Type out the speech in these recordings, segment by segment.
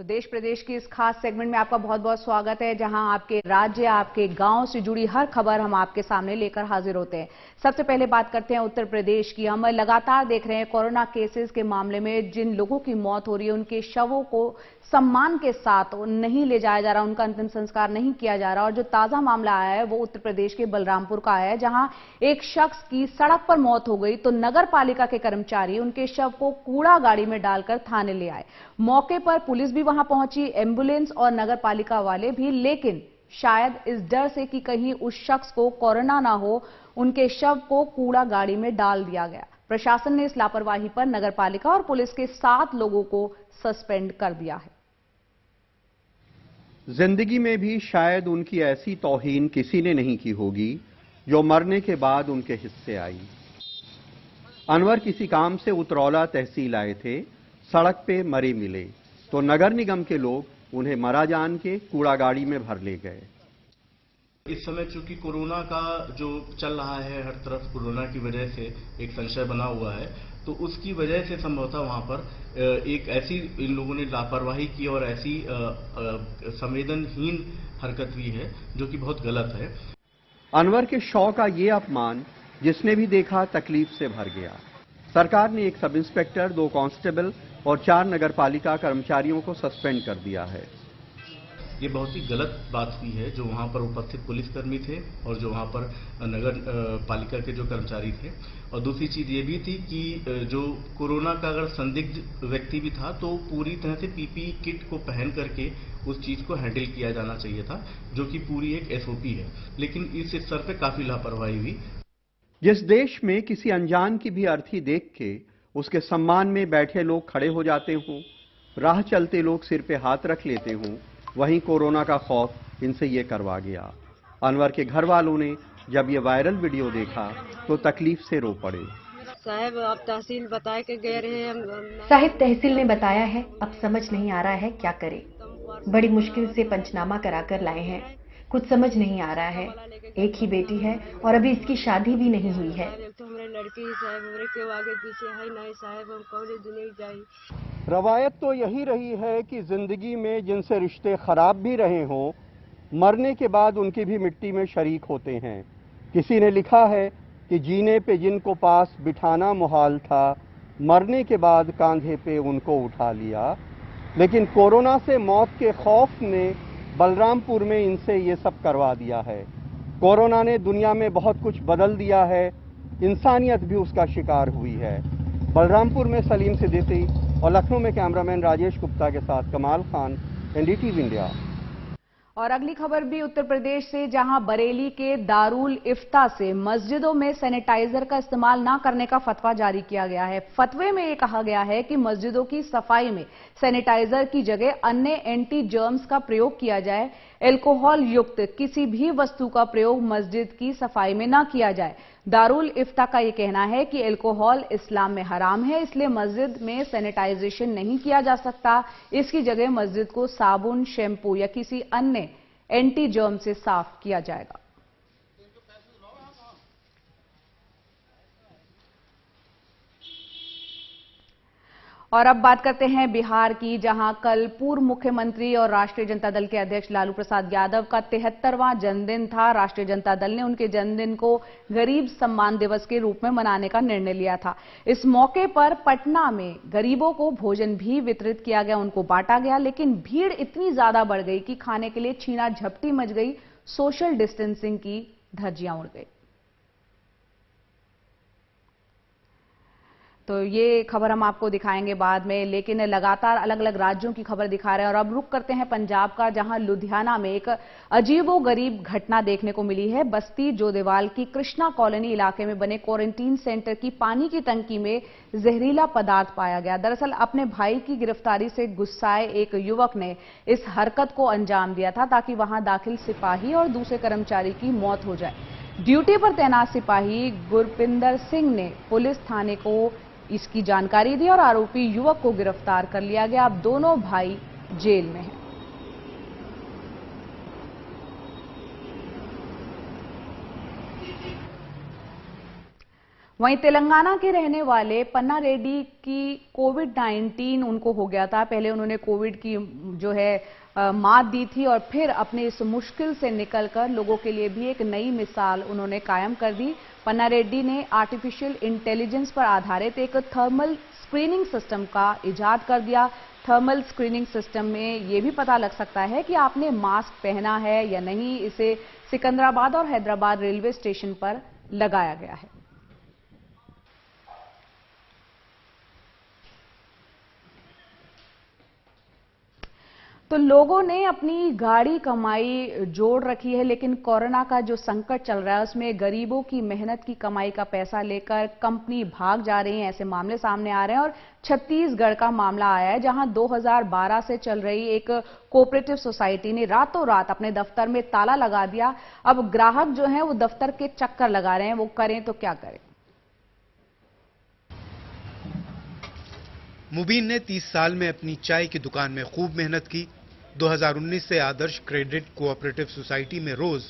देश प्रदेश की इस खास सेगमेंट में आपका बहुत बहुत स्वागत है, जहां आपके राज्य, आपके गांव से जुड़ी हर खबर हम आपके सामने लेकर हाजिर होते हैं। सबसे पहले बात करते हैं उत्तर प्रदेश की। हम लगातार देख रहे हैं कोरोना केसेस के मामले में जिन लोगों की मौत हो रही है, उनके शवों को सम्मान के साथ नहीं ले जाया जा रहा, उनका अंतिम संस्कार नहीं किया जा रहा। और जो ताजा मामला आया है वो उत्तर प्रदेश के बलरामपुर का आया है, जहां एक शख्स की सड़क पर मौत हो गई तो नगर पालिका के कर्मचारी उनके शव को कूड़ा गाड़ी में डालकर थाने ले आए। मौके पर पुलिस भी वहां पहुंची, एम्बुलेंस और नगर पालिका वाले भी, लेकिन शायद इस डर से कि कहीं उस शख्स को कोरोना ना हो, उनके शव को कूड़ा गाड़ी में डाल दिया गया। प्रशासन ने इस लापरवाही पर नगर पालिका और पुलिस के 7 लोगों को सस्पेंड कर दिया है। जिंदगी में भी शायद उनकी ऐसी तौहीन किसी ने नहीं की होगी जो मरने के बाद उनके हिस्से आई। अनवर किसी काम से उतरौला तहसील आए थे, सड़क पे मरे मिले तो नगर निगम के लोग उन्हें मरा जान के कूड़ा गाड़ी में भर ले गए। इस समय चूंकि कोरोना का जो चल रहा है, हर तरफ कोरोना की वजह से एक संशय बना हुआ है, तो उसकी वजह से संभवतः वहां पर एक ऐसी इन लोगों ने लापरवाही की और ऐसी संवेदनहीन हरकत हुई है जो कि बहुत गलत है। अनवर के शव का ये अपमान जिसने भी देखा तकलीफ से भर गया। सरकार ने एक सब इंस्पेक्टर, 2 कांस्टेबल और 4 नगर पालिका कर्मचारियों को सस्पेंड कर दिया है। ये बहुत ही गलत बात हुई है जो वहां पर उपस्थित पुलिसकर्मी थे और जो वहां पर नगर पालिका के जो कर्मचारी थे। और दूसरी चीज ये भी थी कि जो कोरोना का अगर संदिग्ध व्यक्ति भी था तो पूरी तरह से पीपीई किट को पहन करके उस चीज को हैंडल किया जाना चाहिए था, जो कि पूरी एक एसओपी है। लेकिन इस स्तर पे काफी लापरवाही हुई। जिस देश में किसी अनजान की भी अर्थी देख के उसके सम्मान में बैठे लोग खड़े हो जाते हों, राह चलते लोग सिर पे हाथ रख लेते हों, वहीं कोरोना का खौफ इनसे ये करवा गया। अनवर के घर वालों ने जब ये वायरल वीडियो देखा तो तकलीफ से रो पड़े। साहब आप तहसील बता के गए रहे, साहिब तहसील ने बताया है, अब समझ नहीं आ रहा है क्या करें। बड़ी मुश्किल से पंचनामा कराकर लाए हैं, कुछ समझ नहीं आ रहा है। एक ही बेटी है और अभी इसकी शादी भी नहीं हुई है। तो हमारे लड़की साहब हमारे के आगे पीछे है नहीं साहब, हम कौन दुनिया जाए। रवायत तो यही रही है कि जिंदगी में जिनसे रिश्ते खराब भी रहे हों, मरने के बाद उनकी भी मिट्टी में शरीक होते हैं। किसी ने लिखा है कि जीने पे जिनको पास बिठाना मुहाल था, मरने के बाद कांधे पे उनको उठा लिया। लेकिन कोरोना से मौत के खौफ ने बलरामपुर में इनसे ये सब करवा दिया है। कोरोना ने दुनिया में बहुत कुछ बदल दिया है, इंसानियत भी उसका शिकार हुई है। बलरामपुर में सलीम सिद्दीकी और लखनऊ में कैमरामैन राजेश गुप्ता के साथ कमाल खान, एनडीटीवी इंडिया। और अगली खबर भी उत्तर प्रदेश से, जहां बरेली के दारुल इफ्ता से मस्जिदों में सैनिटाइजर का इस्तेमाल न करने का फतवा जारी किया गया है। फतवे में यह कहा गया है कि मस्जिदों की सफाई में सैनिटाइजर की जगह अन्य एंटी जर्म्स का प्रयोग किया जाए। अल्कोहल युक्त किसी भी वस्तु का प्रयोग मस्जिद की सफाई में न किया जाए। दारुल इफ्ता का यह कहना है कि अल्कोहल इस्लाम में हराम है, इसलिए मस्जिद में सैनिटाइजेशन नहीं किया जा सकता। इसकी जगह मस्जिद को साबुन, शैम्पू या किसी अन्य एंटी जर्म से साफ किया जाएगा। और अब बात करते हैं बिहार की, जहां कल पूर्व मुख्यमंत्री और राष्ट्रीय जनता दल के अध्यक्ष लालू प्रसाद यादव का 73वां जन्मदिन था। राष्ट्रीय जनता दल ने उनके जन्मदिन को गरीब सम्मान दिवस के रूप में मनाने का निर्णय लिया था। इस मौके पर पटना में गरीबों को भोजन भी वितरित किया गया, उनको बांटा गया, लेकिन भीड़ इतनी ज्यादा बढ़ गई कि खाने के लिए छीना झपटी मच गई, सोशल डिस्टेंसिंग की धज्जियां उड़ गई। तो ये खबर हम आपको दिखाएंगे बाद में, लेकिन लगातार अलग अलग राज्यों की खबर दिखा रहे हैं। और अब रुक करते हैं पंजाब का, जहां लुधियाना में एक अजीबोगरीब घटना देखने को मिली है। बस्ती जोदेवाल की कृष्णा कॉलोनी इलाके में बने क्वारंटीन सेंटर की पानी की टंकी में जहरीला पदार्थ पाया गया। दरअसल अपने भाई की गिरफ्तारी से गुस्साए एक युवक ने इस हरकत को अंजाम दिया था ताकि वहां दाखिल सिपाही और दूसरे कर्मचारी की मौत हो जाए। ड्यूटी पर तैनात सिपाही गुरपिंदर सिंह ने पुलिस थाने को इसकी जानकारी दी और आरोपी युवक को गिरफ्तार कर लिया गया। अब दोनों भाई जेल में हैं। वहीं तेलंगाना के रहने वाले पन्ना रेड्डी की कोविड-19 उनको हो गया था। पहले उन्होंने कोविड की जो है मात दी थी और फिर अपने इस मुश्किल से निकलकर लोगों के लिए भी एक नई मिसाल उन्होंने कायम कर दी। पन्ना रेड्डी ने आर्टिफिशियल इंटेलिजेंस पर आधारित एक थर्मल स्क्रीनिंग सिस्टम का इजाद कर दिया। थर्मल स्क्रीनिंग सिस्टम में ये भी पता लग सकता है कि आपने मास्क पहना है या नहीं। इसे सिकंदराबाद और हैदराबाद रेलवे स्टेशन पर लगाया गया है। तो लोगों ने अपनी गाड़ी कमाई जोड़ रखी है, लेकिन कोरोना का जो संकट चल रहा है उसमें गरीबों की मेहनत की कमाई का पैसा लेकर कंपनी भाग जा रही है। ऐसे मामले सामने आ रहे हैं और छत्तीसगढ़ का मामला आया है, जहां 2012 से चल रही एक कोऑपरेटिव सोसाइटी ने रातों रात अपने दफ्तर में ताला लगा दिया। अब ग्राहक जो है वो दफ्तर के चक्कर लगा रहे हैं, वो करें तो क्या करें। मुबीन ने 30 साल में अपनी चाय की दुकान में खूब मेहनत की। 2019 से आदर्श क्रेडिट कोऑपरेटिव सोसाइटी में रोज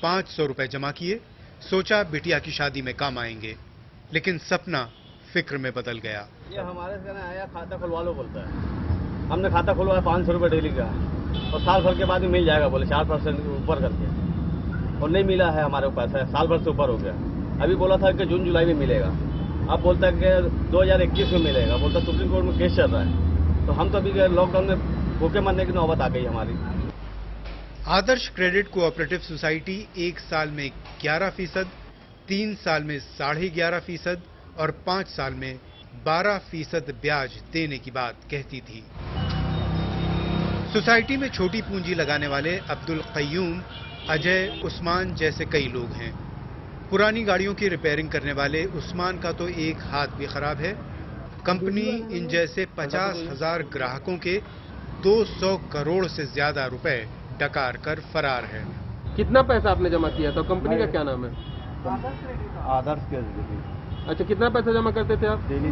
500 रुपए जमा किए। सोचा बिटिया की शादी में काम आएंगे, लेकिन सपना फिक्र में बदल गया। ये हमारे से ना आया खाता खुलवा लो बोलता है। हमने खाता खुलवाया 500 रुपए डेली का और साल भर के बाद मिल जाएगा बोले 4% ऊपर करके, और नहीं मिला है हमारे को पैसा। साल भर से ऊपर हो गया। अभी बोला था कि जून जुलाई में मिलेगा, अब बोलता है कि 2021 में मिलेगा। बोलता सुप्रीम कोर्ट में केस चल रहा है। तो हम तो अभी लॉकडाउन में भूखे मरने की नौबत आ गई हमारी। आदर्श क्रेडिट कोऑपरेटिव सोसाइटी 1 साल में 11%, 3 साल में 11.5% और 5 साल में 12% ब्याज देने की बात कहती थी। सोसाइटी में छोटी पूंजी लगाने वाले अब्दुल कय्यूम, अजय, उस्मान जैसे कई लोग हैं। पुरानी गाड़ियों की रिपेयरिंग करने वाले उस्मान का तो एक हाथ भी खराब है। कंपनी इन जैसे 50,000 ग्राहकों के 200 करोड़ से ज्यादा रुपए डकार कर फरार है। कितना पैसा आपने जमा किया था? कंपनी का क्या नाम है? आदर्श के। अच्छा, कितना पैसा जमा करते थे आप? डेली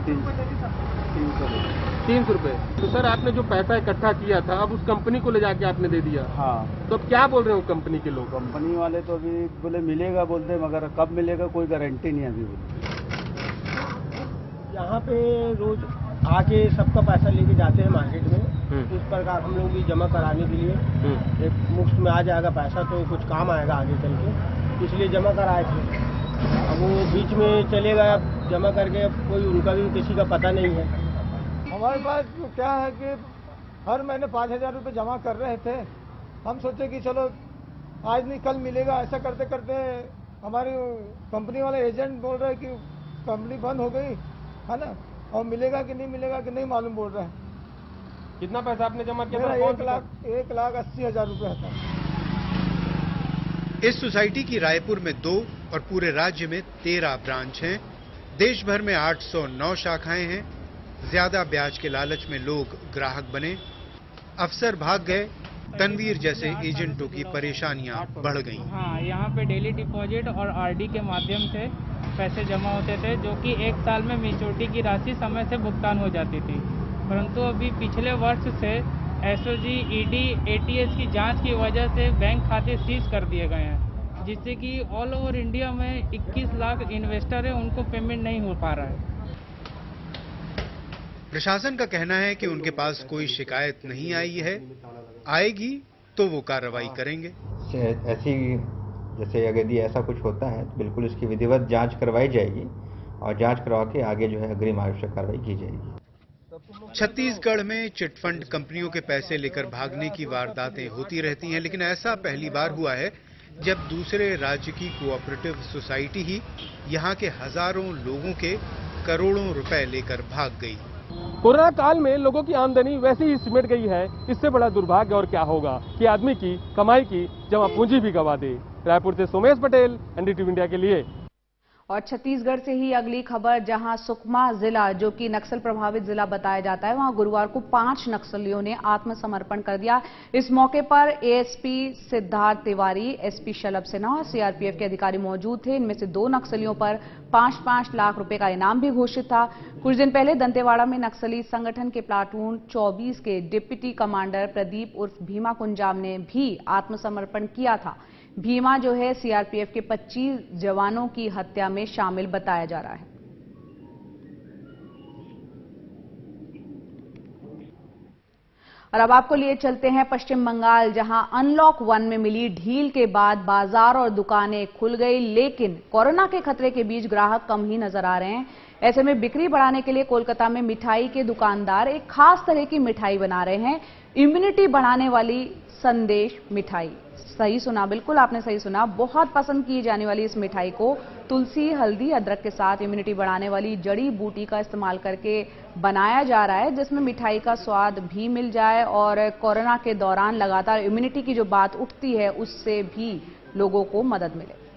300 रुपए। तो सर, आपने जो पैसा इकट्ठा किया था अब उस कंपनी को ले जाके आपने दे दिया? हाँ। तो अब क्या बोल रहे हो कंपनी के लोग? कंपनी वाले तो अभी बोले मिलेगा बोलते, मगर कब मिलेगा कोई गारंटी नहीं अभी। यहाँ पे रोज आके सबका पैसा लेके जाते हैं मार्केट में। इस प्रकार हम लोग भी जमा कराने के लिए एक मुफ्त में आ जाएगा पैसा, तो कुछ काम आएगा आगे चल के, इसलिए जमा कराए थे। अब वो बीच में चले गए, अब जमा करके अब कोई उनका भी किसी का पता नहीं है। हमारे पास क्या है कि हर महीने 5,000 रुपये जमा कर रहे थे। हम सोचे कि चलो आज नहीं कल मिलेगा। ऐसा करते करते हमारी कंपनी वाले एजेंट बोल रहे हैं कि कंपनी बंद हो गई है ना, और मिलेगा कि नहीं मालूम बोल रहे हैं। कितना पैसा आपने जमा किया था? 1,80,000 रुपये था। इस सोसाइटी की रायपुर में 2 और पूरे राज्य में 13 ब्रांच हैं। देश भर में 809 शाखाएं हैं। ज्यादा ब्याज के लालच में लोग ग्राहक बने, अफसर भाग गए। तनवीर जैसे एजेंटों की परेशानियां बढ़ गईं। हाँ, यहाँ पे डेली डिपॉजिट और आरडी के माध्यम से पैसे जमा होते थे, जो कि 1 साल में मैच्योरिटी की राशि समय से भुगतान हो जाती थी। परंतु अभी पिछले वर्ष से एसओजी, ईडी, एटीएस की जांच की वजह से बैंक खाते सीज कर दिए गए हैं, जिससे कि ऑल ओवर इंडिया में 21 लाख इन्वेस्टर हैं, उनको पेमेंट नहीं हो पा रहा है। प्रशासन का कहना है कि उनके पास कोई शिकायत नहीं आई है, आएगी तो वो कार्रवाई करेंगे। ऐसी जैसे यदि ऐसा कुछ होता है तो बिल्कुल इसकी विधिवत जांच करवाई जाएगी और जांच करवा के आगे जो है अग्रिम आवश्यक कार्रवाई की जाएगी। छत्तीसगढ़ में चिटफंड कंपनियों के पैसे लेकर भागने की वारदातें होती रहती हैं, लेकिन ऐसा पहली बार हुआ है जब दूसरे राज्य की कोऑपरेटिव सोसाइटी ही यहाँ के हजारों लोगों के करोड़ों रुपए लेकर भाग गई। कोरोना काल में लोगों की आमदनी वैसे ही सिमट गई है। इससे बड़ा दुर्भाग्य और क्या होगा कि आदमी की कमाई की जमा पूंजी भी गवा दे। रायपुर से सोमेश पटेल, एनडीटीवी इंडिया के लिए। और छत्तीसगढ़ से ही अगली खबर, जहां सुकमा जिला, जो कि नक्सल प्रभावित जिला बताया जाता है, वहां गुरुवार को 5 नक्सलियों ने आत्मसमर्पण कर दिया। इस मौके पर एएसपी सिद्धार्थ तिवारी, एसपी शलभ सिन्हा और सीआरपीएफ के अधिकारी मौजूद थे। इनमें से 2 नक्सलियों पर 5-5 लाख रुपए का इनाम भी घोषित था। कुछ दिन पहले दंतेवाड़ा में नक्सली संगठन के प्लाटून 24 के डिप्टी कमांडर प्रदीप उर्फ भीमा कुंजाम ने भी आत्मसमर्पण किया था। भीमा जो है सीआरपीएफ के 25 जवानों की हत्या में शामिल बताया जा रहा है। और अब आपको लिए चलते हैं पश्चिम बंगाल, जहां अनलॉक 1 में मिली ढील के बाद बाजार और दुकानें खुल गई, लेकिन कोरोना के खतरे के बीच ग्राहक कम ही नजर आ रहे हैं। ऐसे में बिक्री बढ़ाने के लिए कोलकाता में मिठाई के दुकानदार एक खास तरह की मिठाई बना रहे हैं, इम्यूनिटी बढ़ाने वाली संदेश मिठाई। सही सुना, बिल्कुल आपने सही सुना। बहुत पसंद की जाने वाली इस मिठाई को तुलसी, हल्दी, अदरक के साथ इम्यूनिटी बढ़ाने वाली जड़ी बूटी का इस्तेमाल करके बनाया जा रहा है, जिसमें मिठाई का स्वाद भी मिल जाए और कोरोना के दौरान लगातार इम्यूनिटी की जो बात उठती है उससे भी लोगों को मदद मिले।